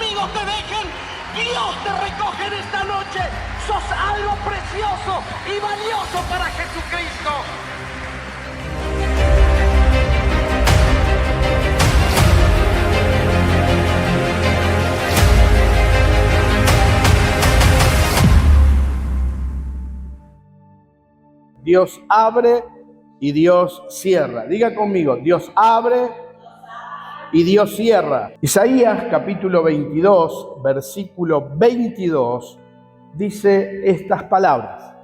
amigos te dejen, Dios te recoge en esta noche. Sos algo precioso y valioso para Jesucristo. Dios abre y Dios cierra. Diga conmigo, Dios abre y Dios cierra. Isaías capítulo 22, versículo 22, dice estas palabras.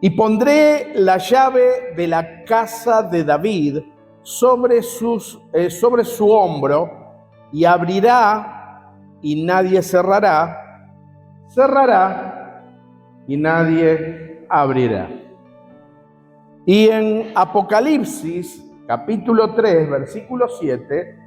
Y pondré la llave de la casa de David sobre su hombro, y abrirá y nadie cerrará, cerrará y nadie abrirá. Y en Apocalipsis, capítulo 3, versículo 7,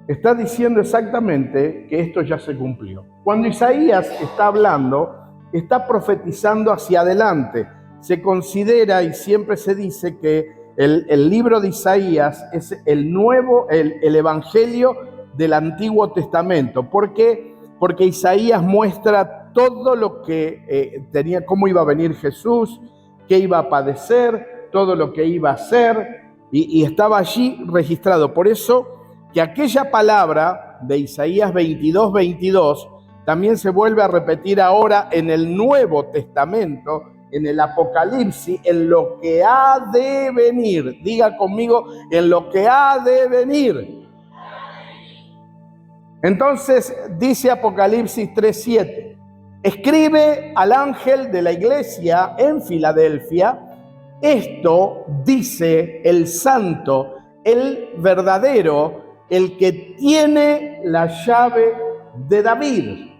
está diciendo exactamente que esto ya se cumplió. Cuando Isaías está hablando, está profetizando hacia adelante. Se considera y siempre se dice que el libro de Isaías es el evangelio del Antiguo Testamento. ¿Por qué? Porque Isaías muestra todo lo que tenía, cómo iba a venir Jesús, qué iba a padecer, todo lo que iba a hacer, y estaba allí registrado. Por eso que aquella palabra de Isaías 22, 22 también se vuelve a repetir ahora en el Nuevo Testamento, en el Apocalipsis, en lo que ha de venir. Diga conmigo, en lo que ha de venir. Entonces dice Apocalipsis 3:7, escribe al ángel de la iglesia en Filadelfia, esto dice el santo, el verdadero, el que tiene la llave de David,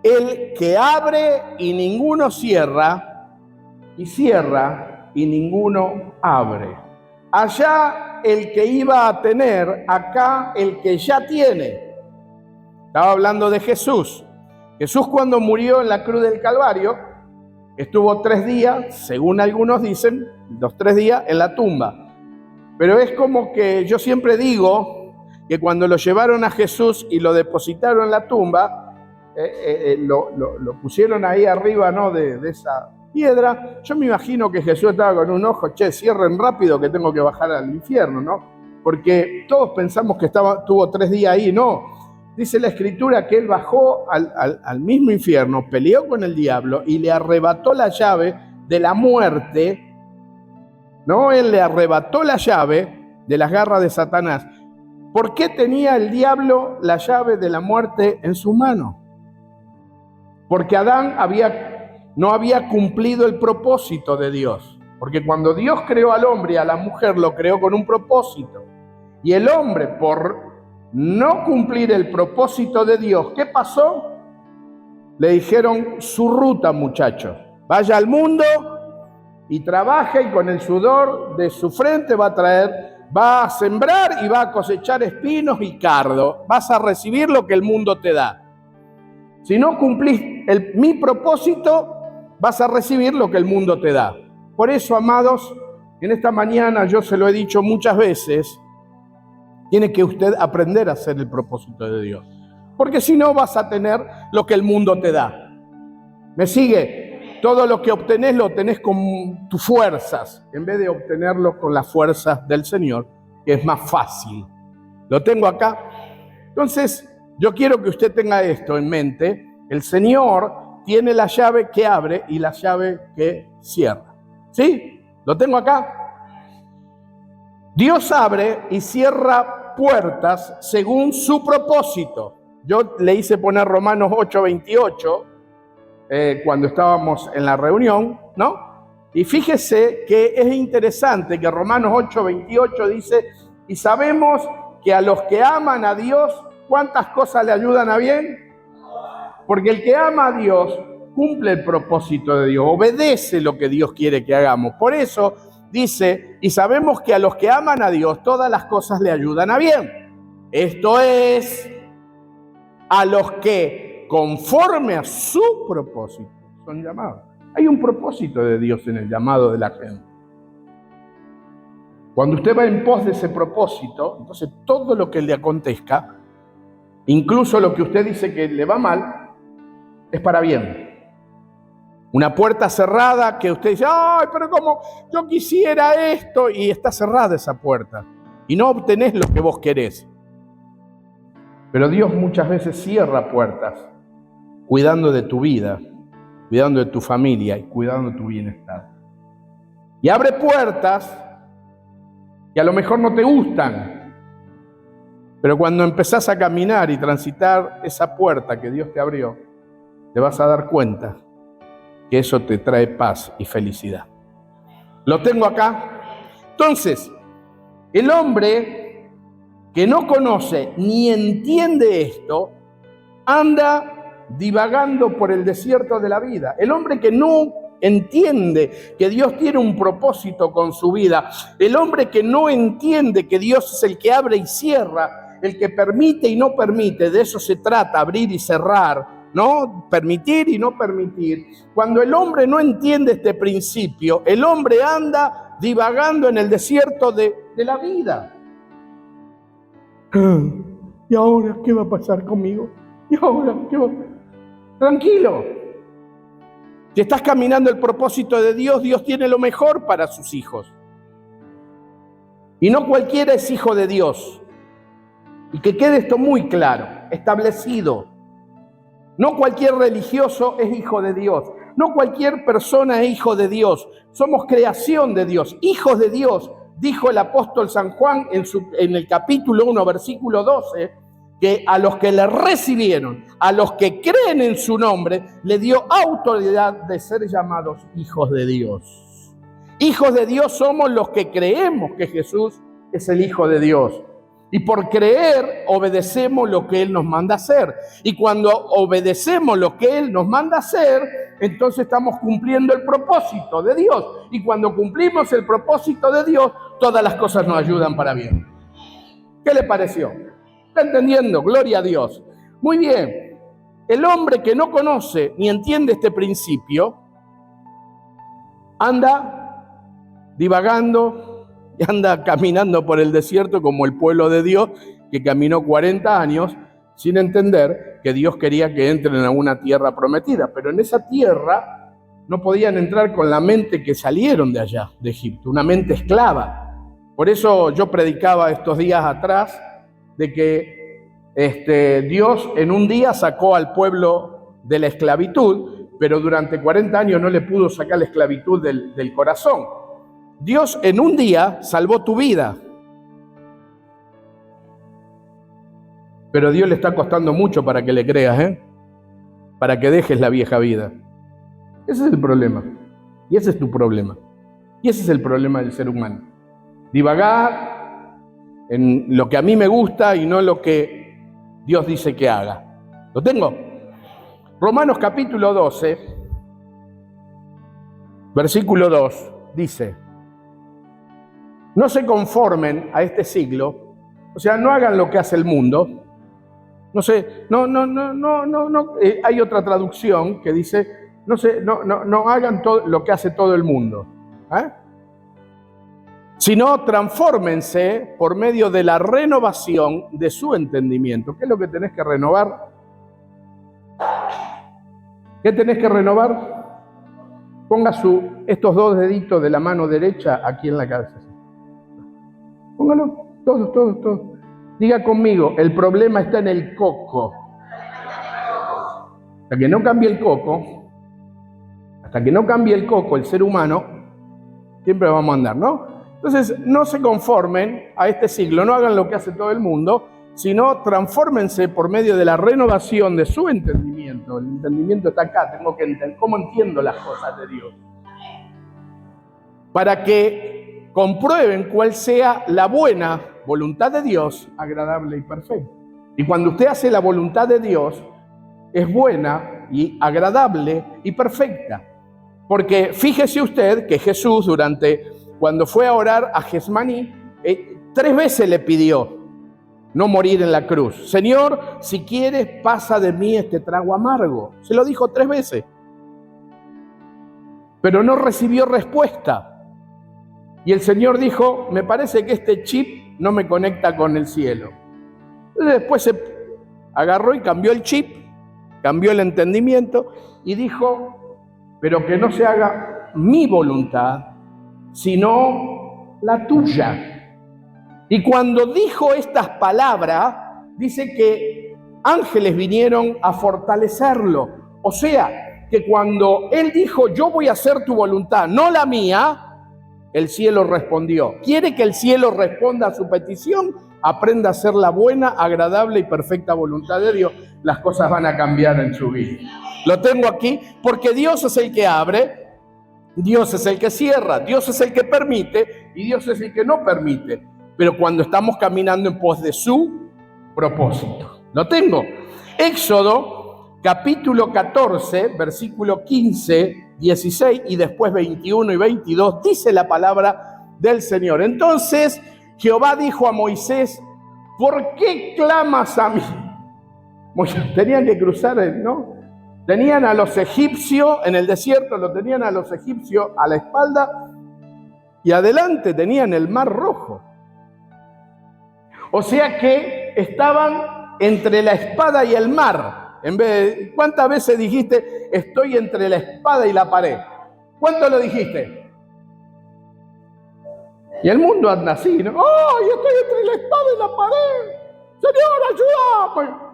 el que abre y ninguno cierra, y cierra y ninguno abre. Allá el que iba a tener, acá el que ya tiene. Estaba hablando de Jesús. Jesús, cuando murió en la cruz del Calvario, estuvo 3 días, según algunos dicen, los 3 días en la tumba. Pero es como que yo siempre digo que cuando lo llevaron a Jesús y lo depositaron en la tumba, lo pusieron ahí arriba, ¿no?, de esa piedra. Yo me imagino que Jesús estaba con un ojo, cierren rápido que tengo que bajar al infierno, ¿no? Porque todos pensamos que tuvo 3 días ahí. No, dice la Escritura que él bajó al mismo infierno, peleó con el diablo y le arrebató la llave de la muerte, ¿no? Él le arrebató la llave de las garras de Satanás. ¿Por qué tenía el diablo la llave de la muerte en su mano? Porque Adán no había cumplido el propósito de Dios. Porque cuando Dios creó al hombre y a la mujer, lo creó con un propósito. Y el hombre, por no cumplir el propósito de Dios, ¿qué pasó? Le dijeron, su ruta, muchacho. Vaya al mundo y trabaja, y con el sudor de su frente va a sembrar y va a cosechar espinos y cardo. Vas a recibir lo que el mundo te da. Si no cumplís mi propósito, vas a recibir lo que el mundo te da. Por eso, amados, en esta mañana yo se lo he dicho muchas veces, tiene que usted aprender a hacer el propósito de Dios. Porque si no, vas a tener lo que el mundo te da. ¿Me sigue? Todo lo que obtenés lo obtenés con tus fuerzas, en vez de obtenerlo con las fuerzas del Señor, que es más fácil. Lo tengo acá. Entonces, yo quiero que usted tenga esto en mente. El Señor tiene la llave que abre y la llave que cierra. ¿Sí? ¿Lo tengo acá? Dios abre y cierra puertas según su propósito. Yo le hice poner Romanos 8:28 cuando estábamos en la reunión, ¿no? Y fíjese que es interesante que Romanos 8:28 dice, y sabemos que a los que aman a Dios, ¿cuántas cosas le ayudan a bien? Porque el que ama a Dios cumple el propósito de Dios, obedece lo que Dios quiere que hagamos. Por eso dice, y sabemos que a los que aman a Dios, todas las cosas le ayudan a bien. Esto es, a los que conforme a su propósito son llamados. Hay un propósito de Dios en el llamado de la gente. Cuando usted va en pos de ese propósito, entonces todo lo que le acontezca Incluso lo que usted dice que le va mal es para bien. Una puerta cerrada que usted dice, ay, pero como yo quisiera esto, y está cerrada esa puerta y no obtenés lo que vos querés. Pero Dios muchas veces cierra puertas cuidando de tu vida, cuidando de tu familia y cuidando de tu bienestar. Y abre puertas que a lo mejor no te gustan, pero cuando empezás a caminar y transitar esa puerta que Dios te abrió, te vas a dar cuenta que eso te trae paz y felicidad. Lo tengo acá. Entonces, el hombre que no conoce ni entiende esto, anda divagando por el desierto de la vida. El hombre que no entiende que Dios tiene un propósito con su vida, el hombre que no entiende que Dios es el que abre y cierra, el que permite y no permite, de eso se trata, abrir y cerrar, ¿no? Permitir y no permitir. Cuando el hombre no entiende este principio, el hombre anda divagando en el desierto de la vida. ¿Y ahora qué va a pasar conmigo? ¿Y ahora qué va a pasar? Tranquilo. Si estás caminando el propósito de Dios, Dios tiene lo mejor para sus hijos. Y no cualquiera es hijo de Dios. Y que quede esto muy claro, establecido. No cualquier religioso es hijo de Dios. No cualquier persona es hijo de Dios. Somos creación de Dios, hijos de Dios. Dijo el apóstol San Juan en el capítulo 1, versículo 12, que a los que le recibieron, a los que creen en su nombre, le dio autoridad de ser llamados hijos de Dios. Hijos de Dios somos los que creemos que Jesús es el Hijo de Dios. Y por creer, obedecemos lo que Él nos manda hacer. Y cuando obedecemos lo que Él nos manda hacer, entonces estamos cumpliendo el propósito de Dios. Y cuando cumplimos el propósito de Dios, todas las cosas nos ayudan para bien. ¿Qué le pareció? ¿Está entendiendo? Gloria a Dios. Muy bien. El hombre que no conoce ni entiende este principio, anda divagando y anda caminando por el desierto como el pueblo de Dios que caminó 40 años sin entender que Dios quería que entren a una tierra prometida. Pero en esa tierra no podían entrar con la mente que salieron de allá, de Egipto, una mente esclava. Por eso yo predicaba estos días atrás de que Dios en un día sacó al pueblo de la esclavitud, pero durante 40 años no le pudo sacar la esclavitud del corazón. Dios en un día salvó tu vida, pero a Dios le está costando mucho para que le creas, para que dejes la vieja vida. Ese es el problema, y ese es tu problema, y ese es el problema del ser humano. Divagar en lo que a mí me gusta y no lo que Dios dice que haga. ¿Lo tengo? Romanos capítulo 12, versículo 2, dice: no se conformen a este siglo, o sea, no hagan lo que hace el mundo. No sé, hay otra traducción que dice, no hagan todo lo que hace todo el mundo, sino transfórmense por medio de la renovación de su entendimiento. ¿Qué es lo que tenés que renovar? ¿Qué tenés que renovar? Ponga estos dos deditos de la mano derecha aquí en la cabeza. Póngalo, todos. Diga conmigo, el problema está en el coco. Hasta que no cambie el coco, el ser humano, siempre vamos a andar, ¿no? Entonces, no se conformen a este siglo, no hagan lo que hace todo el mundo, sino transfórmense por medio de la renovación de su entendimiento. El entendimiento está acá, tengo que entender cómo entiendo las cosas de Dios. Para que comprueben cuál sea la buena voluntad de Dios, agradable y perfecta. Y cuando usted hace la voluntad de Dios, es buena y agradable y perfecta. Porque fíjese usted que Jesús, cuando fue a orar a Getsemaní, 3 veces le pidió no morir en la cruz. Señor, si quieres, pasa de mí este trago amargo. Se lo dijo 3 veces. Pero no recibió respuesta. Y el Señor dijo, me parece que este chip no me conecta con el cielo. Entonces después agarró y cambió el chip, cambió el entendimiento y dijo, pero que no se haga mi voluntad, sino la tuya. Y cuando dijo estas palabras, dice que ángeles vinieron a fortalecerlo. O sea, que cuando él dijo, yo voy a hacer tu voluntad, no la mía, el cielo respondió. ¿Quiere que el cielo responda a su petición? Aprenda a hacer la buena, agradable y perfecta voluntad de Dios. Las cosas van a cambiar en su vida. Lo tengo aquí porque Dios es el que abre, Dios es el que cierra, Dios es el que permite y Dios es el que no permite. Pero cuando estamos caminando en pos de su propósito. Lo tengo. Éxodo, capítulo 14, versículo 15, 16 y después 21 y 22, dice la palabra del Señor. Entonces Jehová dijo a Moisés, ¿por qué clamas a mí? Tenían que cruzar, ¿no? Tenían a los egipcios en el desierto, lo tenían a los egipcios a la espalda y adelante tenían el Mar Rojo. O sea que estaban entre la espada y el mar. En vez de, ¿cuántas veces dijiste, estoy entre la espada y la pared? ¿Cuánto lo dijiste? Y el mundo anda así, ¿no? ¡Oh, yo estoy entre la espada y la pared! ¡Señor, ayúdame!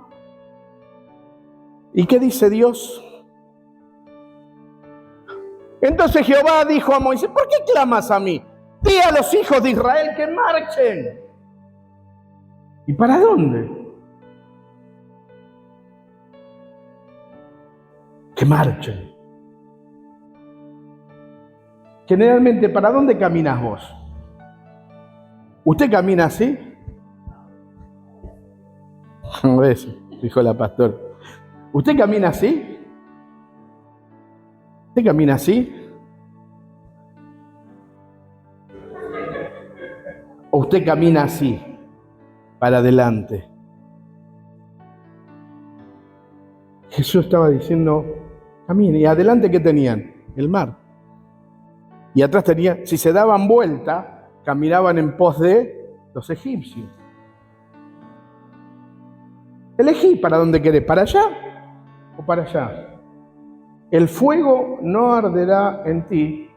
¿Y qué dice Dios? Entonces Jehová dijo a Moisés, ¿por qué clamas a mí? Di a los hijos de Israel que marchen. ¿Y para dónde? Que marchen. Generalmente, ¿para dónde caminas vos? ¿Usted camina así? Eso, dijo la pastora. ¿Usted camina así? ¿Usted camina así? ¿O usted camina así, para adelante? Jesús estaba diciendo, camine. ¿Y adelante qué tenían? El mar. Y atrás tenían, si se daban vuelta, caminaban en pos de los egipcios. Elegí para dónde querés, ¿para allá o para allá? El fuego no arderá en ti,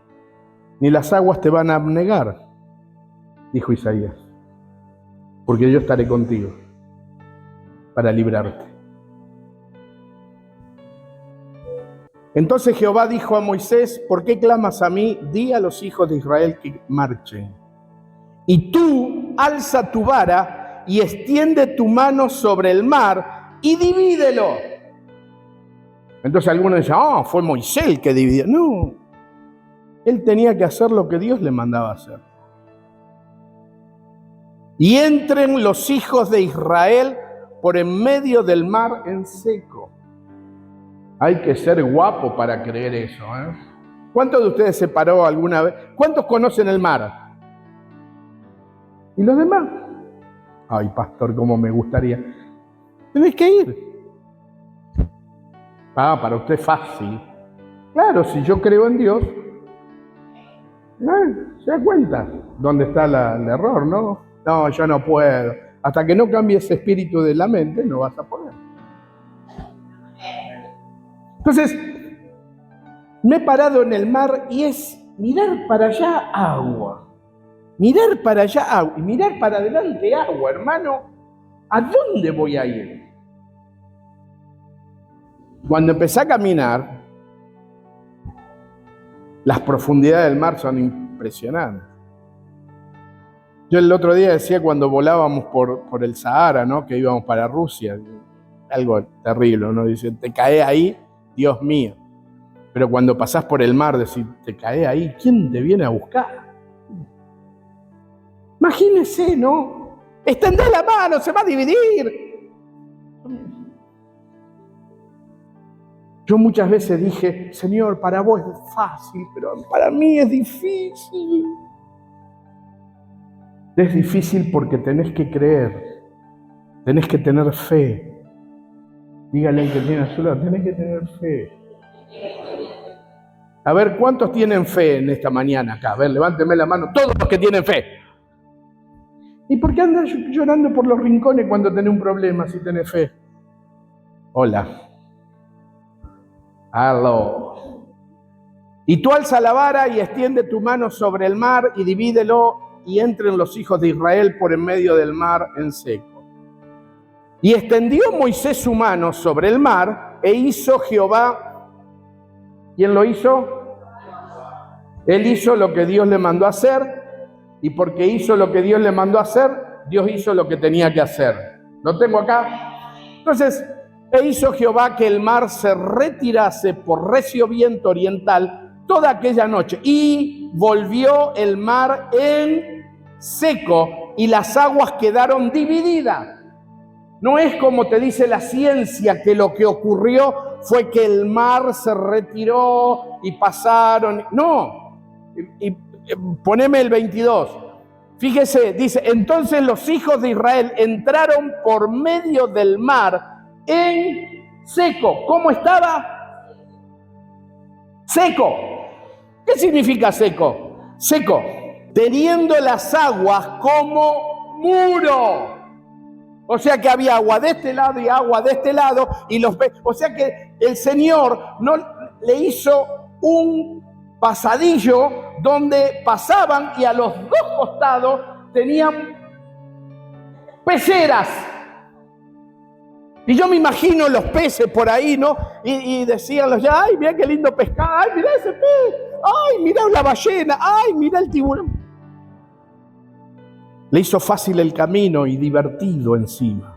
ni las aguas te van a abnegar, dijo Isaías, porque yo estaré contigo para librarte. Entonces Jehová dijo a Moisés, ¿por qué clamas a mí? Di a los hijos de Israel que marchen. Y tú alza tu vara y extiende tu mano sobre el mar y divídelo. Entonces algunos dicen, fue Moisés el que dividió. No, él tenía que hacer lo que Dios le mandaba hacer. Y entren los hijos de Israel por en medio del mar en seco. Hay que ser guapo para creer eso, ¿eh? ¿Cuántos de ustedes se paró alguna vez? ¿Cuántos conocen el mar? ¿Y los demás? Ay, pastor, cómo me gustaría. Tenés que ir. Para usted es fácil. Claro, si yo creo en Dios, se da cuenta dónde está el error, ¿no? No, yo no puedo. Hasta que no cambie ese espíritu de la mente, no vas a poder. Entonces, me he parado en el mar y es mirar para allá agua. Mirar para allá agua y mirar para adelante agua, hermano. ¿A dónde voy a ir? Cuando empecé a caminar, las profundidades del mar son impresionantes. Yo el otro día decía cuando volábamos por el Sahara, ¿no? Que íbamos para Rusia, algo terrible, ¿no? Dice, te caes ahí, Dios mío. Pero cuando pasás por el mar, decís, te caes ahí, ¿quién te viene a buscar? Imagínese, ¿no? Extendé la mano, se va a dividir. Yo muchas veces dije, Señor, para vos es fácil, pero para mí es difícil. Es difícil porque tenés que creer, tenés que tener fe. Dígale al que tiene a su lado, tenés que tener fe. A ver, ¿cuántos tienen fe en esta mañana acá? A ver, levánteme la mano, todos los que tienen fe. ¿Y por qué andas llorando por los rincones cuando tenés un problema si tenés fe? Hola. Aló. Y tú alza la vara y extiende tu mano sobre el mar y divídelo y entren los hijos de Israel por en medio del mar en seco. Y extendió Moisés su mano sobre el mar e hizo Jehová. ¿Quién lo hizo? Él hizo lo que Dios le mandó a hacer, y porque hizo lo que Dios le mandó a hacer, Dios hizo lo que tenía que hacer. ¿Lo tengo acá? Entonces, e hizo Jehová que el mar se retirase por recio viento oriental toda aquella noche, y volvió el mar en seco, y las aguas quedaron divididas. No es como te dice la ciencia, que lo que ocurrió fue que el mar se retiró y pasaron. No, poneme el 22. Fíjese, dice, entonces los hijos de Israel entraron por medio del mar en seco. ¿Cómo estaba? Seco. ¿Qué significa seco? Seco. Teniendo las aguas como muro. O sea que había agua de este lado y agua de este lado, o sea que el Señor no le hizo un pasadillo donde pasaban, y a los dos costados tenían peceras. Y yo me imagino los peces por ahí, ¿no? Y decían los ya, ay, mira qué lindo pescado, ay, mira ese pez, ay, mira la ballena, ay, mira el tiburón. Le hizo fácil el camino y divertido encima,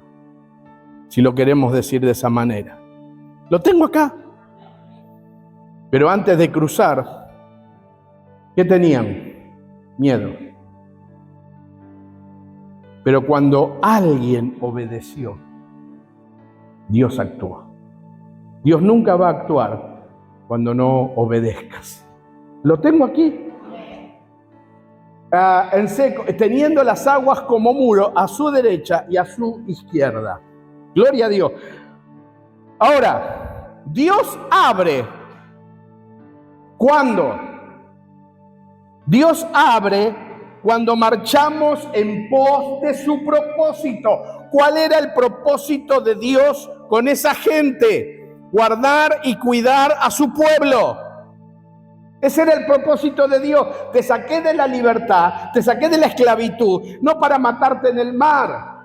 si lo queremos decir de esa manera. Lo tengo acá. Pero antes de cruzar, ¿qué tenían? Miedo. Pero cuando alguien obedeció, Dios actuó. Dios nunca va a actuar cuando no obedezcas. Lo tengo aquí. En seco, teniendo las aguas como muro a su derecha y a su izquierda. Gloria a Dios. Ahora, Dios abre. ¿Cuándo? Dios abre cuando marchamos en pos de su propósito. ¿Cuál era el propósito de Dios con esa gente? Guardar y cuidar a su pueblo. Ese era el propósito de Dios. Te saqué de la libertad, te saqué de la esclavitud, no para matarte en el mar,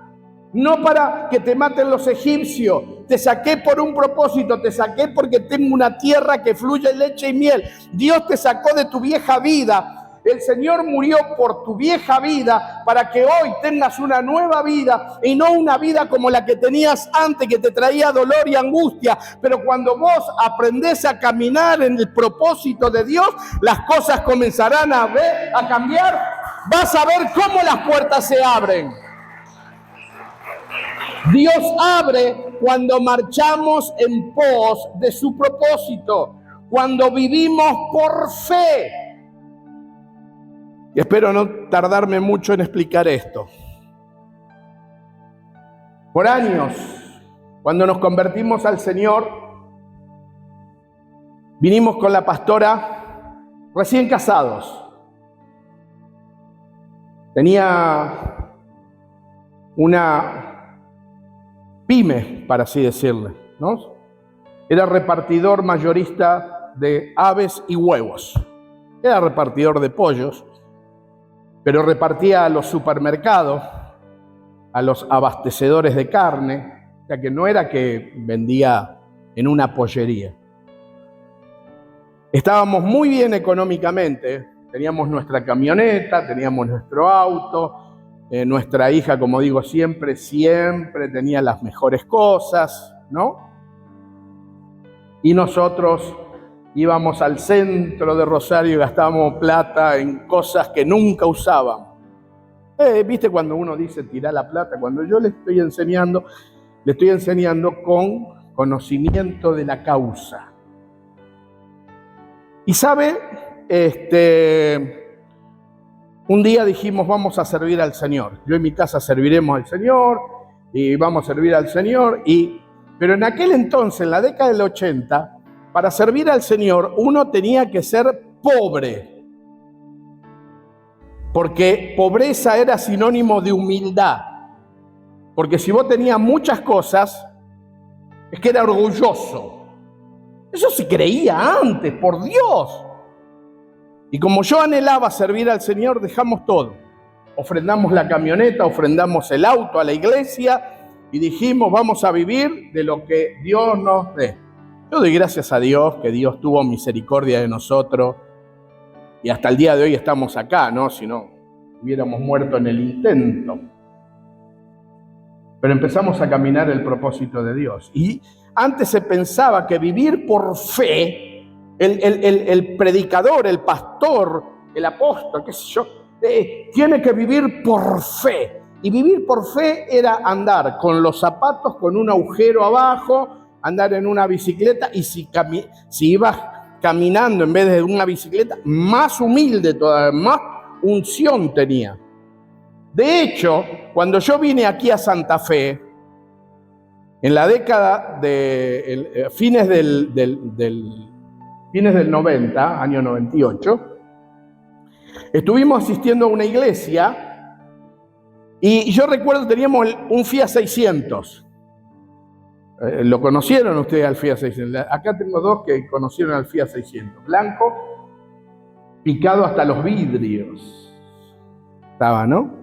no para que te maten los egipcios. Te saqué por un propósito, te saqué porque tengo una tierra que fluye leche y miel. Dios te sacó de tu vieja vida. El Señor murió por tu vieja vida para que hoy tengas una nueva vida y no una vida como la que tenías antes, que te traía dolor y angustia. Pero cuando vos aprendés a caminar en el propósito de Dios, las cosas comenzarán a cambiar. Vas a ver cómo las puertas se abren. Dios abre cuando marchamos en pos de su propósito, cuando vivimos por fe. Y espero no tardarme mucho en explicar esto. Por años, cuando nos convertimos al Señor, vinimos con la pastora recién casados. Tenía una pyme, para así decirle, ¿no? Era repartidor mayorista de aves y huevos. Era repartidor de pollos, pero repartía a los supermercados, a los abastecedores de carne, o sea que no era que vendía en una pollería. Estábamos muy bien económicamente, teníamos nuestra camioneta, teníamos nuestro auto, nuestra hija, como digo siempre tenía las mejores cosas, ¿no? Y nosotros íbamos al centro de Rosario y gastábamos plata en cosas que nunca usábamos. ¿Viste cuando uno dice tirar la plata? Cuando yo le estoy enseñando con conocimiento de la causa. Y sabe, un día dijimos, vamos a servir al Señor. Yo en mi casa serviremos al Señor y vamos a servir al Señor. Pero en aquel entonces, en la década del 80, para servir al Señor uno tenía que ser pobre, porque pobreza era sinónimo de humildad. Porque si vos tenías muchas cosas, es que era orgulloso. Eso se creía antes, por Dios. Y como yo anhelaba servir al Señor, dejamos todo. Ofrendamos la camioneta, ofrendamos el auto a la iglesia y dijimos, vamos a vivir de lo que Dios nos dé. Yo doy gracias a Dios que Dios tuvo misericordia de nosotros y hasta el día de hoy estamos acá, ¿no? Si no, hubiéramos muerto en el intento. Pero empezamos a caminar el propósito de Dios. Y antes se pensaba que vivir por fe, el predicador, el pastor, el apóstol, qué sé yo, tiene que vivir por fe. Y vivir por fe era andar con los zapatos con un agujero abajo, andar en una bicicleta y si ibas caminando en vez de una bicicleta, más humilde todavía, más unción tenía. De hecho, cuando yo vine aquí a Santa Fe, en la década de fines del 90, año 98, estuvimos asistiendo a una iglesia y yo recuerdo teníamos un Fiat 600. ¿Lo conocieron ustedes al Fiat 600? Acá tengo dos que conocieron al Fiat 600. Blanco, picado hasta los vidrios. Estaba, ¿no?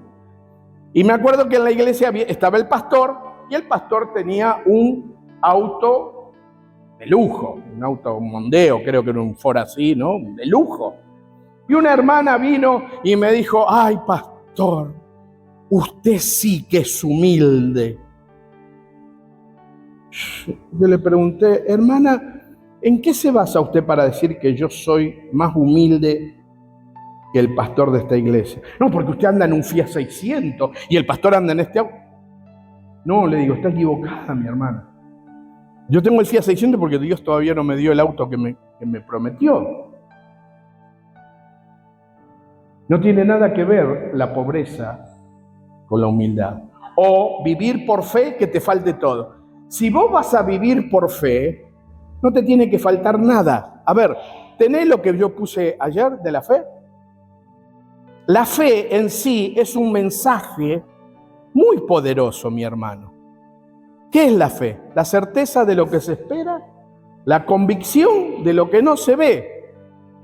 Y me acuerdo que en la iglesia estaba el pastor y el pastor tenía un auto de lujo, un auto Mondeo, creo que era un Ford así, ¿no? De lujo. Y una hermana vino y me dijo, ay, pastor, usted sí que es humilde. Yo le pregunté, hermana, ¿en qué se basa usted para decir que yo soy más humilde que el pastor de esta iglesia? No, porque usted anda en un Fiat 600 y el pastor anda en este auto. No, le digo, está equivocada mi hermana. Yo tengo el Fiat 600 porque Dios todavía no me dio el auto que me prometió. No tiene nada que ver la pobreza con la humildad. O vivir por fe, que te falte todo. Si vos vas a vivir por fe, no te tiene que faltar nada. A ver, ¿tenés lo que yo puse ayer de la fe? La fe en sí es un mensaje muy poderoso, mi hermano. ¿Qué es la fe? La certeza de lo que se espera, la convicción de lo que no se ve.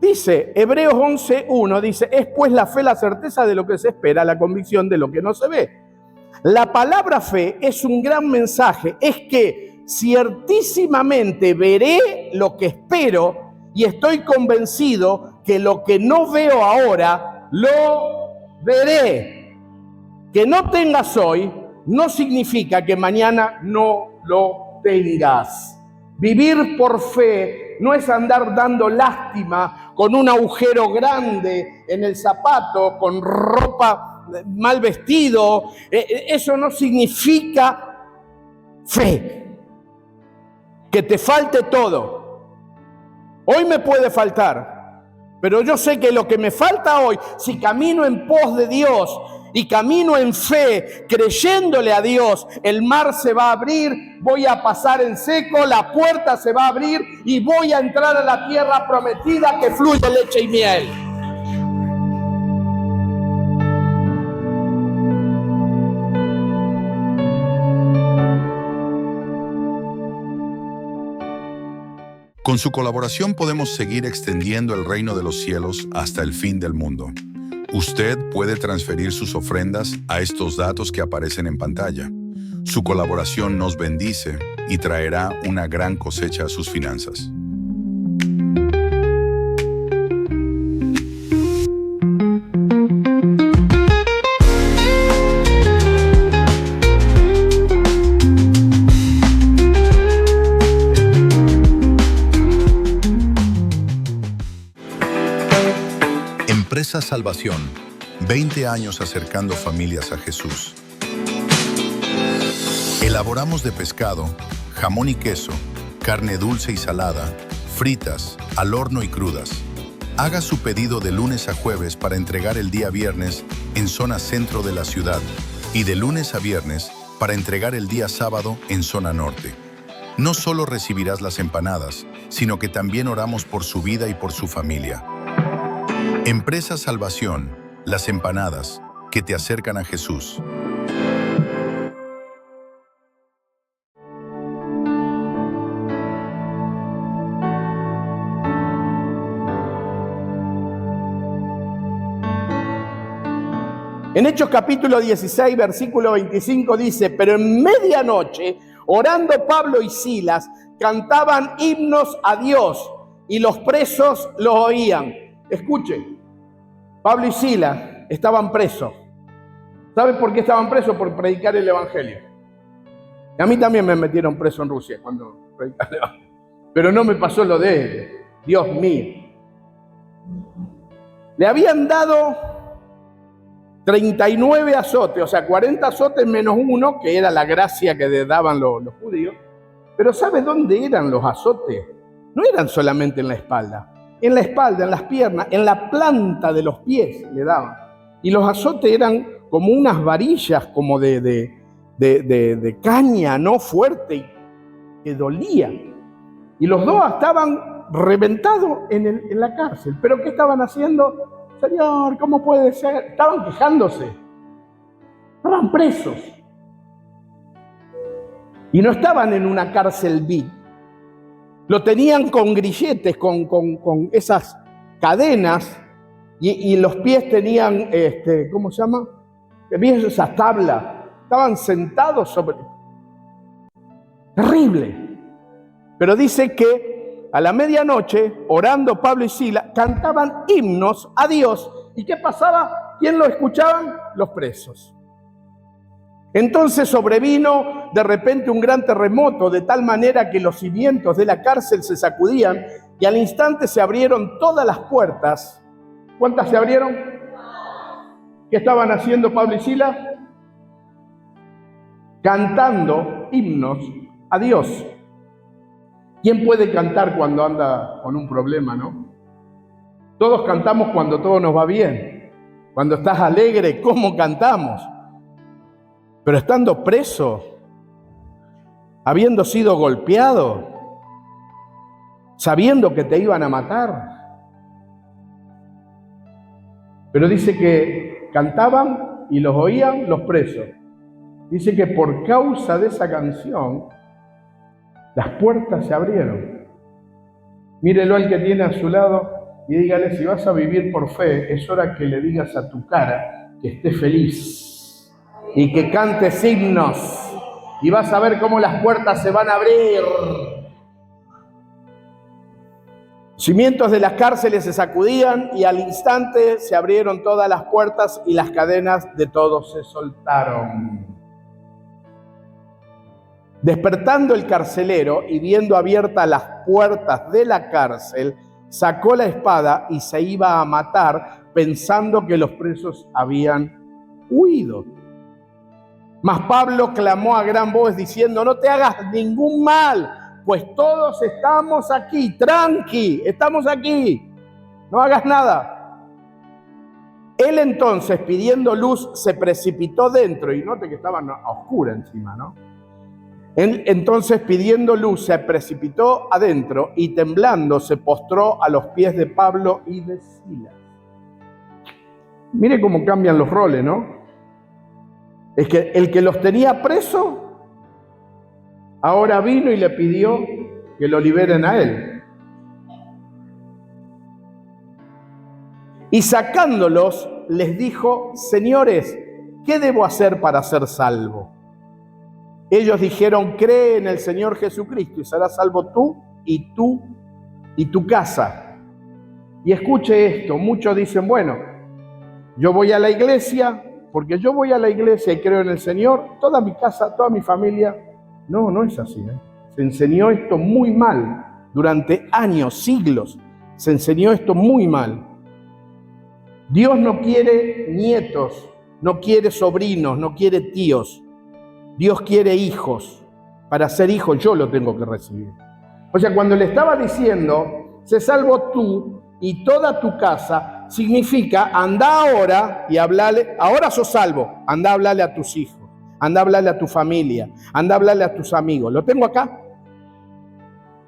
Dice, Hebreos 11:1, dice, es pues la fe la certeza de lo que se espera, la convicción de lo que no se ve. La palabra fe es un gran mensaje, es que ciertísimamente veré lo que espero y estoy convencido que lo que no veo ahora, lo veré. Que no tengas hoy no significa que mañana no lo tengas. Vivir por fe no es andar dando lástima con un agujero grande en el zapato, con ropa mal vestido. Eso no significa fe. Que te falte todo. Hoy me puede faltar, pero yo sé que lo que me falta hoy, si camino en pos de Dios y camino en fe, creyéndole a Dios, el mar se va a abrir, voy a pasar en seco, la puerta se va a abrir y voy a entrar a la tierra prometida que fluye leche y miel. Con su colaboración podemos seguir extendiendo el reino de los cielos hasta el fin del mundo. Usted puede transferir sus ofrendas a estos datos que aparecen en pantalla. Su colaboración nos bendice y traerá una gran cosecha a sus finanzas. Empresa Salvación, 20 años acercando familias a Jesús. Elaboramos de pescado, jamón y queso, carne dulce y salada, fritas, al horno y crudas. Haga su pedido de lunes a jueves para entregar el día viernes en zona centro de la ciudad y de lunes a viernes para entregar el día sábado en zona norte. No solo recibirás las empanadas, sino que también oramos por su vida y por su familia. Empresa Salvación, las empanadas que te acercan a Jesús. En Hechos capítulo 16, versículo 25 dice, pero en medianoche, orando Pablo y Silas, cantaban himnos a Dios y los presos los oían. Escuchen, Pablo y Silas estaban presos. ¿Saben por qué estaban presos? Por predicar el evangelio. Y a mí también me metieron preso en Rusia cuando predicaba el evangelio. Pero no me pasó lo de él. Dios mío. Le habían dado 39 azotes, o sea, 40 azotes menos uno, que era la gracia que le daban los judíos. Pero ¿sabe dónde eran los azotes? No eran solamente en la espalda, en las piernas, en la planta de los pies le daban. Y los azotes eran como unas varillas, como de caña, no fuerte, que dolían. Y los dos estaban reventados en la cárcel. ¿Pero qué estaban haciendo? Señor, ¿cómo puede ser? Estaban quejándose. Estaban presos. Y no estaban en una cárcel VIP. Lo tenían con grilletes, con esas cadenas. Y los pies tenían, ¿cómo se llama? ¿Ves esas tablas? Estaban sentados sobre... Terrible. Pero dice que a la medianoche, orando Pablo y Silas, cantaban himnos a Dios. ¿Y qué pasaba? ¿Quién lo escuchaban? Los presos. Entonces sobrevino de repente un gran terremoto, de tal manera que los cimientos de la cárcel se sacudían y al instante se abrieron todas las puertas. ¿Cuántas se abrieron? ¿Qué estaban haciendo Pablo y Silas? Cantando himnos a Dios. ¿Quién puede cantar cuando anda con un problema, no? Todos cantamos cuando todo nos va bien. Cuando estás alegre, ¿cómo cantamos? Pero estando preso, habiendo sido golpeado, sabiendo que te iban a matar. Pero dice que cantaban y los oían los presos. Dice que por causa de esa canción, las puertas se abrieron. Mírelo al que tiene a su lado y dígale, si vas a vivir por fe, es hora que le digas a tu cara que esté feliz y que cantes himnos y vas a ver cómo las puertas se van a abrir. Cimientos de las cárceles se sacudían y al instante se abrieron todas las puertas y las cadenas de todos se soltaron. Despertando el carcelero y viendo abiertas las puertas de la cárcel, sacó la espada y se iba a matar pensando que los presos habían huido. Mas Pablo clamó a gran voz diciendo, no te hagas ningún mal, pues todos estamos aquí, tranqui, estamos aquí, no hagas nada. Él entonces, pidiendo luz, se precipitó dentro, y note que estaban a oscura encima, ¿no? Entonces, pidiendo luz, se precipitó adentro y temblando se postró a los pies de Pablo y de Silas. Mire cómo cambian los roles, ¿no? Es que el que los tenía preso, ahora vino y le pidió que lo liberen a él. Y sacándolos, les dijo, señores, ¿qué debo hacer para ser salvo? Ellos dijeron, cree en el Señor Jesucristo y serás salvo tú y tu casa. Y escuche esto, muchos dicen, bueno, yo voy a la iglesia, porque yo voy a la iglesia y creo en el Señor, toda mi casa, toda mi familia. No, no es así, ¿eh? Se enseñó esto muy mal, durante años, siglos, se enseñó esto muy mal. Dios no quiere nietos, no quiere sobrinos, no quiere tíos. Dios quiere hijos. Para ser hijo yo lo tengo que recibir. O sea, cuando le estaba diciendo, se salvo tú y toda tu casa, significa, anda ahora y hablale, ahora sos salvo, anda a hablarle a tus hijos, anda a hablarle a tu familia, anda a hablarle a tus amigos. ¿Lo tengo acá?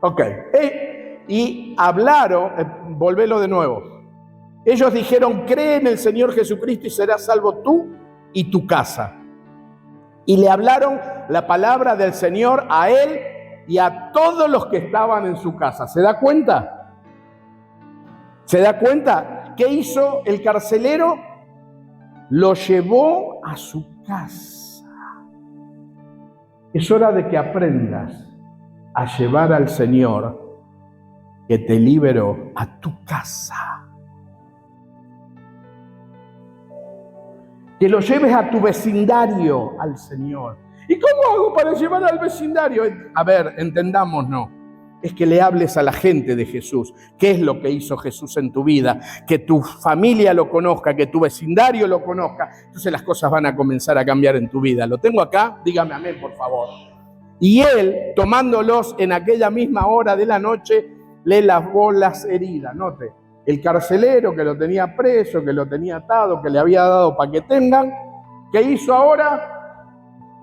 Ok. Y hablaron, volvelo de nuevo. Ellos dijeron, cree en el Señor Jesucristo y serás salvo tú y tu casa. Y le hablaron la palabra del Señor a él y a todos los que estaban en su casa. ¿Se da cuenta? ¿Se da cuenta? ¿Qué hizo el carcelero? lo llevó a su casa. Es hora de que aprendas a llevar al Señor que te liberó a tu casa. Que lo lleves a tu vecindario al Señor. ¿Y cómo hago para llevar al vecindario? A ver, entendámonos. Es que le hables a la gente de Jesús. ¿Qué es lo que hizo Jesús en tu vida? Que tu familia lo conozca, que tu vecindario lo conozca. Entonces las cosas van a comenzar a cambiar en tu vida. ¿Lo tengo acá? Dígame amén, por favor. Y él, tomándolos en aquella misma hora de la noche, le lavó las heridas. Note, el carcelero que lo tenía preso, que lo tenía atado, que le había dado para que tengan, ¿qué hizo ahora?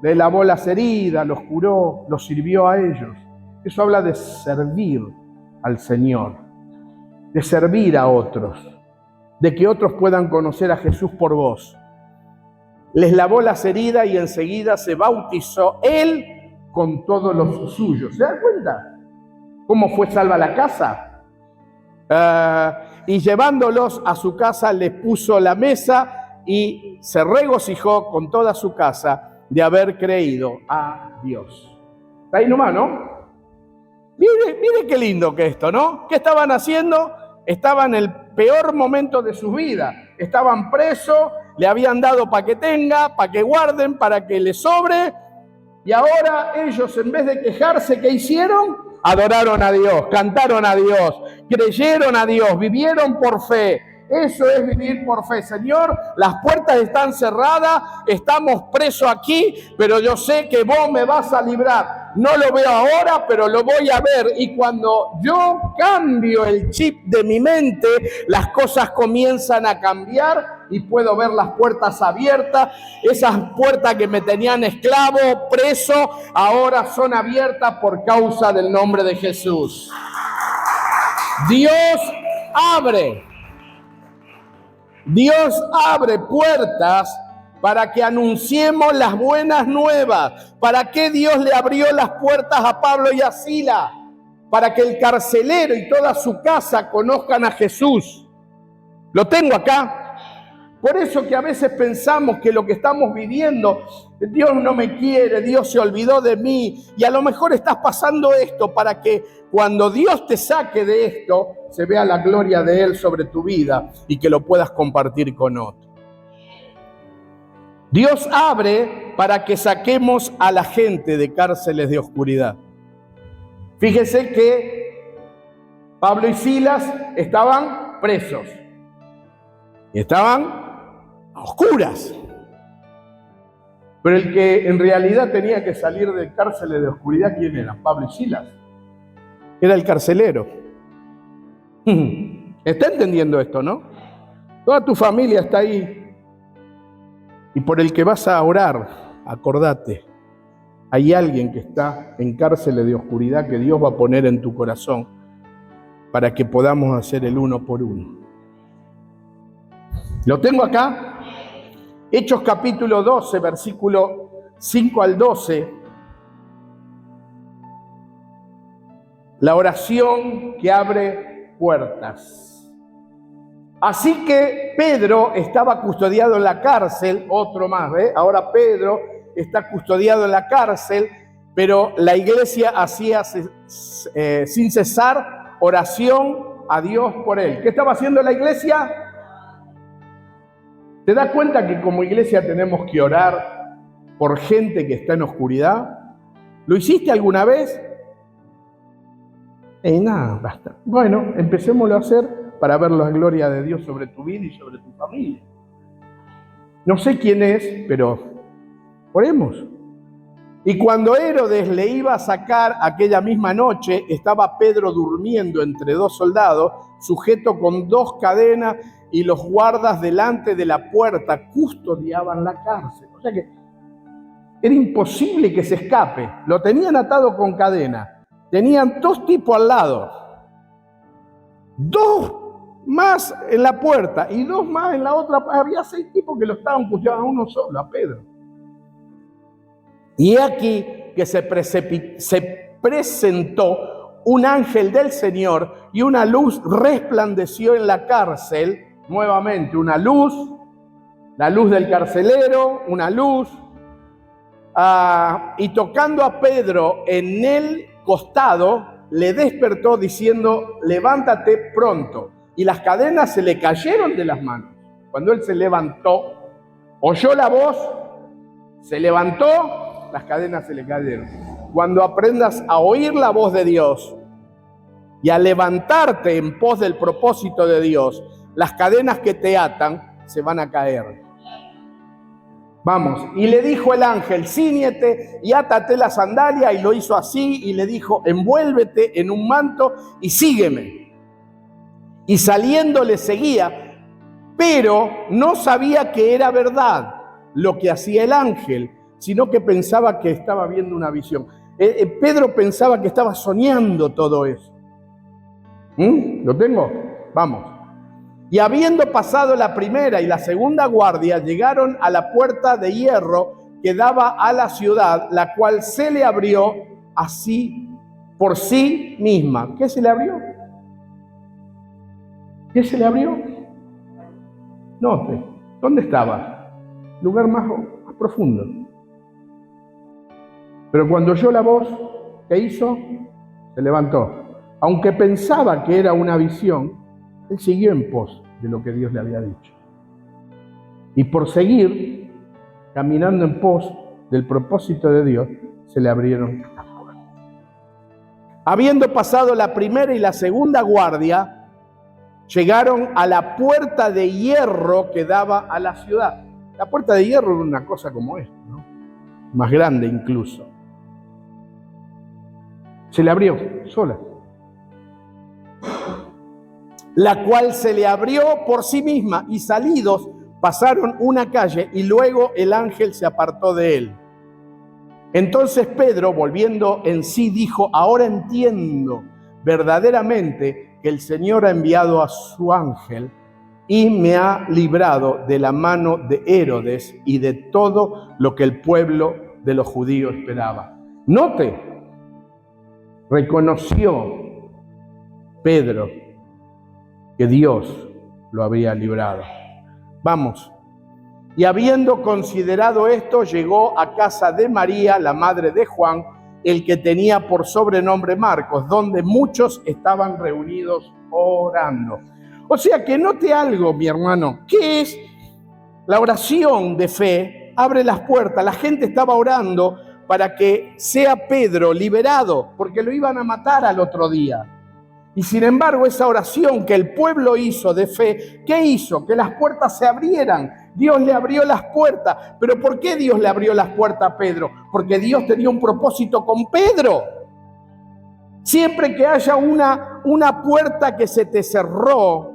Le lavó las heridas, los curó, los sirvió a ellos. Eso habla de servir al Señor, de servir a otros, de que otros puedan conocer a Jesús por vos. Les lavó las heridas y enseguida se bautizó él con todos los suyos. ¿Se dan cuenta cómo fue salva la casa? Y llevándolos a su casa les puso la mesa y se regocijó con toda su casa de haber creído a Dios. Está ahí nomás, ¿no? Mire qué lindo que esto, ¿no? ¿Qué estaban haciendo? Estaban en el peor momento de su vida. Estaban presos, le habían dado para que tenga, para que guarden, para que les sobre. Y ahora ellos, en vez de quejarse, ¿qué hicieron? Adoraron a Dios, cantaron a Dios, creyeron a Dios, vivieron por fe. Eso es vivir por fe. Señor, las puertas están cerradas, estamos presos aquí, pero yo sé que vos me vas a librar. No lo veo ahora, pero lo voy a ver. Y cuando yo cambio el chip de mi mente, las cosas comienzan a cambiar y puedo ver las puertas abiertas. Esas puertas que me tenían esclavo, preso, ahora son abiertas por causa del nombre de Jesús. Dios abre puertas para que anunciemos las buenas nuevas. ¿Para qué Dios le abrió las puertas a Pablo y a Silas? Para que el carcelero y toda su casa conozcan a Jesús. Lo tengo acá. Por eso que a veces pensamos que lo que estamos viviendo, Dios no me quiere, Dios se olvidó de mí. Y a lo mejor estás pasando esto para que cuando Dios te saque de esto, se vea la gloria de Él sobre tu vida y que lo puedas compartir con otros. Dios abre para que saquemos a la gente de cárceles de oscuridad. Fíjese que Pablo y Silas estaban presos. Estaban a oscuras. Pero el que en realidad tenía que salir de cárceles de oscuridad, ¿quién era? Pablo y Silas. Era el carcelero. ¿Está entendiendo esto, no? Toda tu familia está ahí. Y por el que vas a orar, acordate, hay alguien que está en cárceles de oscuridad que Dios va a poner en tu corazón para que podamos hacer el uno por uno. Lo tengo acá. Hechos capítulo 12, versículo 5 al 12. La oración que abre puertas. Así que Pedro estaba custodiado en la cárcel, otro más, ¿ve? Ahora Pedro está custodiado en la cárcel, pero la iglesia hacía sin cesar oración a Dios por él. ¿Qué estaba haciendo la iglesia? ¿Te das cuenta que como iglesia tenemos que orar por gente que está en oscuridad? ¿Lo hiciste alguna vez? Nada, basta. Bueno, empecémoslo a hacer para ver la gloria de Dios sobre tu vida y sobre tu familia. No sé quién es, pero oremos. Y cuando Herodes le iba a sacar aquella misma noche, estaba Pedro durmiendo entre dos soldados, sujeto con dos cadenas, y los guardas delante de la puerta custodiaban la cárcel. O sea que era imposible que se escape. Lo tenían atado con cadena. Tenían dos tipos al lado. Dos más en la puerta y dos más en la otra. Había 6 tipos que lo estaban custodiando, a uno solo, a Pedro. Y aquí que se presentó un ángel del Señor y una luz resplandeció en la cárcel. Nuevamente una luz la luz del carcelero, una luz, y tocando a Pedro en el costado, le despertó diciendo, levántate pronto. Y las cadenas se le cayeron de las manos. Cuando él se levantó, oyó la voz, se levantó, las cadenas se le cayeron. Cuando aprendas a oír la voz de Dios y a levantarte en pos del propósito de Dios, las cadenas que te atan se van a caer. Vamos, y le dijo el ángel, cíñete y átate la sandalia, y lo hizo así, y le dijo, envuélvete en un manto y sígueme. Y saliendo le seguía, pero no sabía que era verdad lo que hacía el ángel, sino que pensaba que estaba viendo una visión. Pedro pensaba que estaba soñando todo eso. ¿Lo tengo? Vamos. Y habiendo pasado la primera y la segunda guardia, llegaron a la puerta de hierro que daba a la ciudad, la cual se le abrió así por sí misma. ¿Qué se le abrió? ¿Qué se le abrió? No, ¿dónde estaba? Lugar más profundo. Pero cuando oyó la voz, ¿qué hizo? Se levantó. Aunque pensaba que era una visión, él siguió en pos de lo que Dios le había dicho. Y por seguir caminando en pos del propósito de Dios, se le abrieron las puertas. Habiendo pasado la primera y la segunda guardia, llegaron a la puerta de hierro que daba a la ciudad. La puerta de hierro era una cosa como esta, ¿no? Más grande incluso. Se le abrió sola. La cual se le abrió por sí misma, y salidos pasaron una calle, y luego el ángel se apartó de él. Entonces Pedro, volviendo en sí, dijo, ahora entiendo verdaderamente que el Señor ha enviado a su ángel y me ha librado de la mano de Herodes y de todo lo que el pueblo de los judíos esperaba. Note, reconoció Pedro que Dios lo había librado. Vamos. Y habiendo considerado esto, llegó a casa de María, la madre de Juan, el que tenía por sobrenombre Marcos, donde muchos estaban reunidos orando. O sea que note algo, mi hermano, que es la oración de fe, abre las puertas. La gente estaba orando para que sea Pedro liberado, porque lo iban a matar al otro día. Y sin embargo, esa oración que el pueblo hizo de fe, ¿qué hizo? Que las puertas se abrieran. Dios le abrió las puertas. ¿Pero por qué Dios le abrió las puertas a Pedro? Porque Dios tenía un propósito con Pedro. Siempre que haya una puerta que se te cerró,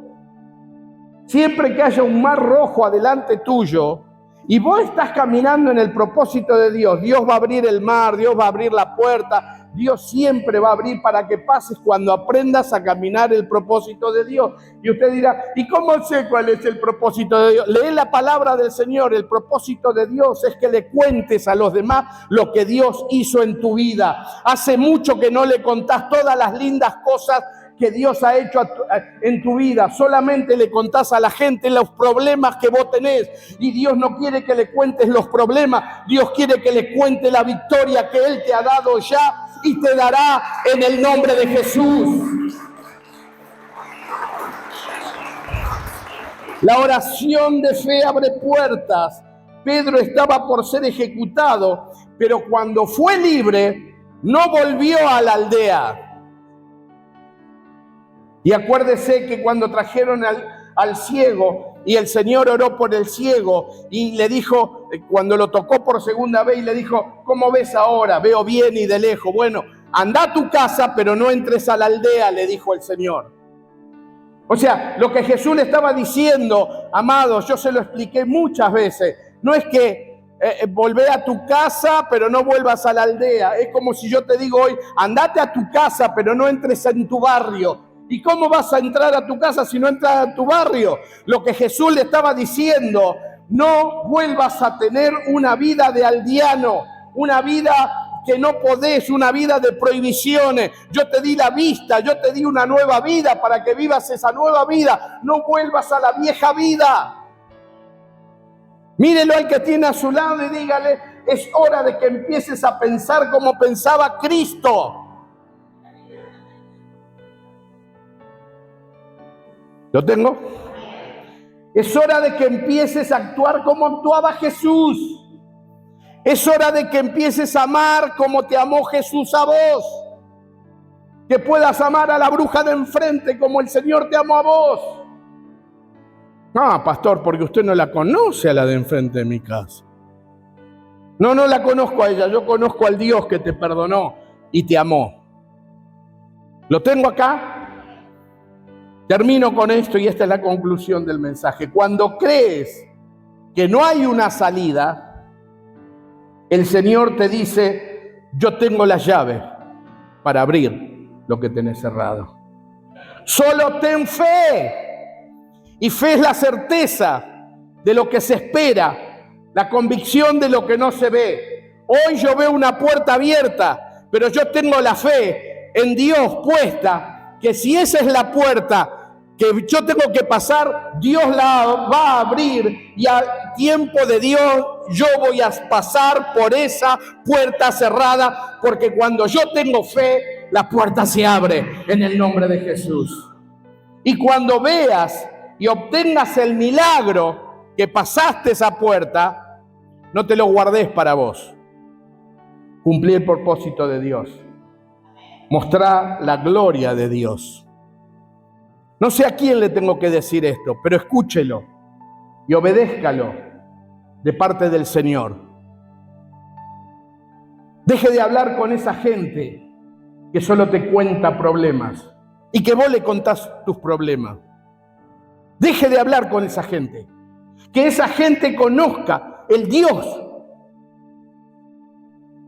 siempre que haya un mar rojo adelante tuyo, y vos estás caminando en el propósito de Dios, Dios va a abrir el mar, Dios va a abrir la puerta, Dios siempre va a abrir para que pases cuando aprendas a caminar el propósito de Dios. Y usted dirá, ¿y cómo sé cuál es el propósito de Dios? Lee la palabra del Señor. El propósito de Dios es que le cuentes a los demás lo que Dios hizo en tu vida. Hace mucho que no le contás todas las lindas cosas que Dios ha hecho en tu vida. Solamente le contás a la gente los problemas que vos tenés. Y Dios no quiere que le cuentes los problemas. Dios quiere que le cuente la victoria que Él te ha dado ya y te dará en el nombre de Jesús. La oración de fe abre puertas. Pedro estaba por ser ejecutado, pero cuando fue libre, no volvió a la aldea. Y acuérdese que cuando trajeron al ciego y el Señor oró por el ciego y le dijo, cuando lo tocó por segunda vez, y le dijo, ¿cómo ves ahora? Veo bien y de lejos. Bueno, anda a tu casa, pero no entres a la aldea, le dijo el Señor. O sea, lo que Jesús le estaba diciendo, amados, yo se lo expliqué muchas veces, no es que volvé a tu casa, pero no vuelvas a la aldea. Es como si yo te digo hoy, andate a tu casa, pero no entres en tu barrio. ¿Y cómo vas a entrar a tu casa si no entras a tu barrio? Lo que Jesús le estaba diciendo, no vuelvas a tener una vida de aldeano, una vida que no podés, una vida de prohibiciones. Yo te di la vista, yo te di una nueva vida para que vivas esa nueva vida. No vuelvas a la vieja vida. Mírelo al que tiene a su lado y dígale, es hora de que empieces a pensar como pensaba Cristo. ¿Lo tengo? Es hora de que empieces a actuar como actuaba Jesús. Es hora de que empieces a amar como te amó Jesús a vos. Que puedas amar a la bruja de enfrente como el Señor te amó a vos. No, pastor, porque usted no la conoce a la de enfrente de mi casa. No la conozco a ella, yo conozco al Dios que te perdonó y te amó. ¿Lo tengo acá? Termino con esto y esta es la conclusión del mensaje. Cuando crees que no hay una salida, el Señor te dice, yo tengo la llave para abrir lo que tenés cerrado. Solo ten fe. Y fe es la certeza de lo que se espera, la convicción de lo que no se ve. Hoy yo veo una puerta abierta, pero yo tengo la fe en Dios puesta, que si esa es la puerta que yo tengo que pasar, Dios la va a abrir y al tiempo de Dios yo voy a pasar por esa puerta cerrada, porque cuando yo tengo fe, la puerta se abre en el nombre de Jesús. Y cuando veas y obtengas el milagro que pasaste esa puerta, no te lo guardes para vos. Cumplí el propósito de Dios. Mostrar la gloria de Dios. No sé a quién le tengo que decir esto, pero escúchelo y obedézcalo de parte del Señor. Deje de hablar con esa gente que solo te cuenta problemas y que vos le contás tus problemas. Deje de hablar con esa gente. Que esa gente conozca el Dios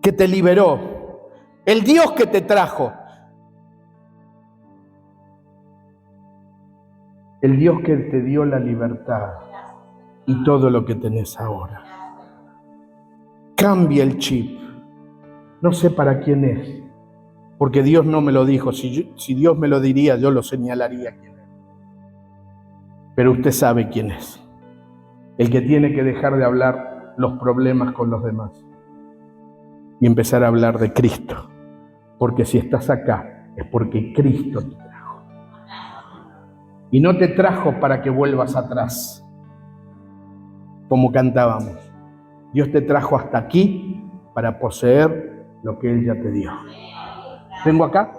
que te liberó, el Dios que te trajo, el Dios que te dio la libertad y todo lo que tenés ahora. Cambia el chip. No sé para quién es, porque Dios no me lo dijo. Si Dios me lo diría, yo lo señalaría quién es. Pero usted sabe quién es. El que tiene que dejar de hablar los problemas con los demás y empezar a hablar de Cristo. Porque si estás acá, es porque Cristo te trajo. Y no te trajo para que vuelvas atrás, como cantábamos. Dios te trajo hasta aquí para poseer lo que Él ya te dio. ¿Tengo acá?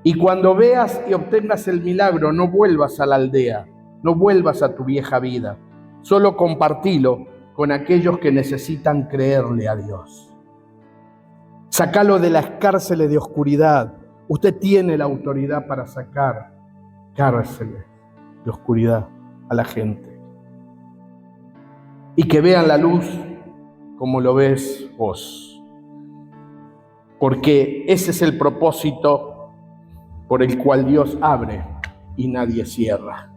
Y cuando veas y obtengas el milagro, no vuelvas a la aldea, no vuelvas a tu vieja vida. Solo compartilo con aquellos que necesitan creerle a Dios. Sácalo de las cárceles de oscuridad. Usted tiene la autoridad para sacar cárceles de oscuridad a la gente. Y que vean la luz como lo ves vos. Porque ese es el propósito por el cual Dios abre y nadie cierra.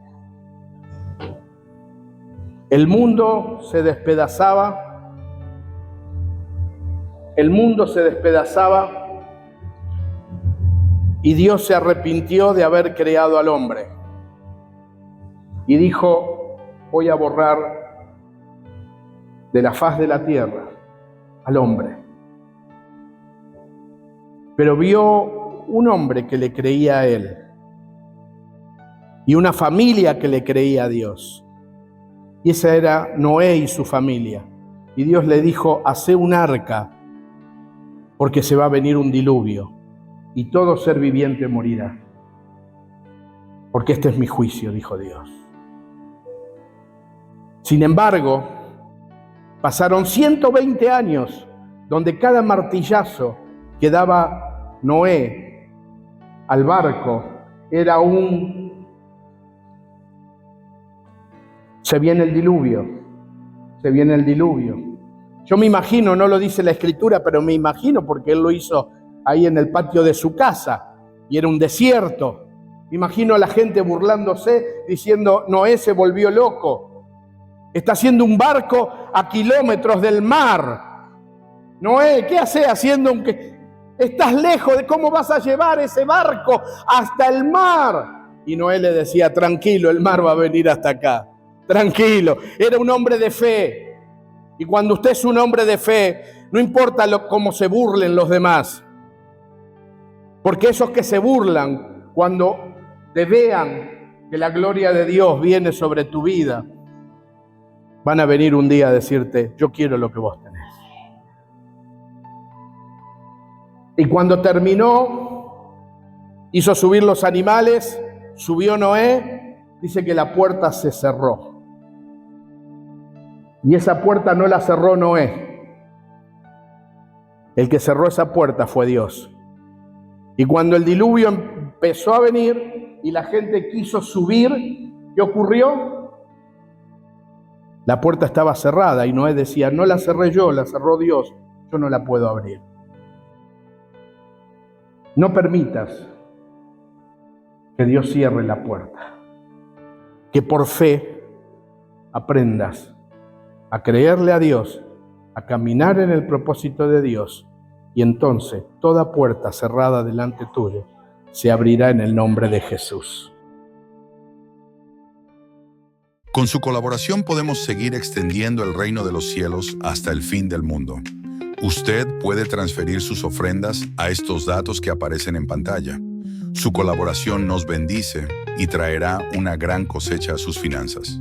El mundo se despedazaba. El mundo se despedazaba y Dios se arrepintió de haber creado al hombre. Y dijo, voy a borrar de la faz de la tierra al hombre. Pero vio un hombre que le creía a él y una familia que le creía a Dios. Y esa era Noé y su familia. Y Dios le dijo, hacé un arca, porque se va a venir un diluvio y todo ser viviente morirá. Porque este es mi juicio, dijo Dios. Sin embargo, pasaron 120 años donde cada martillazo que daba Noé al barco era se viene el diluvio, se viene el diluvio. Yo me imagino, no lo dice la Escritura, pero me imagino porque él lo hizo ahí en el patio de su casa y era un desierto. Me imagino a la gente burlándose diciendo, Noé se volvió loco. Está haciendo un barco a kilómetros del mar. Noé, ¿qué haces haciendo estás lejos de cómo vas a llevar ese barco hasta el mar? Y Noé le decía, tranquilo, el mar va a venir hasta acá. tranquilo. Era un hombre de fe. Y cuando usted es un hombre de fe, no importa cómo se burlen los demás. Porque esos que se burlan, cuando te vean que la gloria de Dios viene sobre tu vida, van a venir un día a decirte, yo quiero lo que vos tenés. Y cuando terminó, hizo subir los animales, subió Noé, dice que la puerta se cerró. Y esa puerta no la cerró Noé. El que cerró esa puerta fue Dios. Y cuando el diluvio empezó a venir y la gente quiso subir, ¿qué ocurrió? La puerta estaba cerrada y Noé decía, no la cerré yo, la cerró Dios, yo no la puedo abrir. No permitas que Dios cierre la puerta. Que por fe aprendas a creerle a Dios, a caminar en el propósito de Dios, y entonces toda puerta cerrada delante tuyo se abrirá en el nombre de Jesús. Con su colaboración podemos seguir extendiendo el reino de los cielos hasta el fin del mundo. Usted puede transferir sus ofrendas a estos datos que aparecen en pantalla. Su colaboración nos bendice y traerá una gran cosecha a sus finanzas.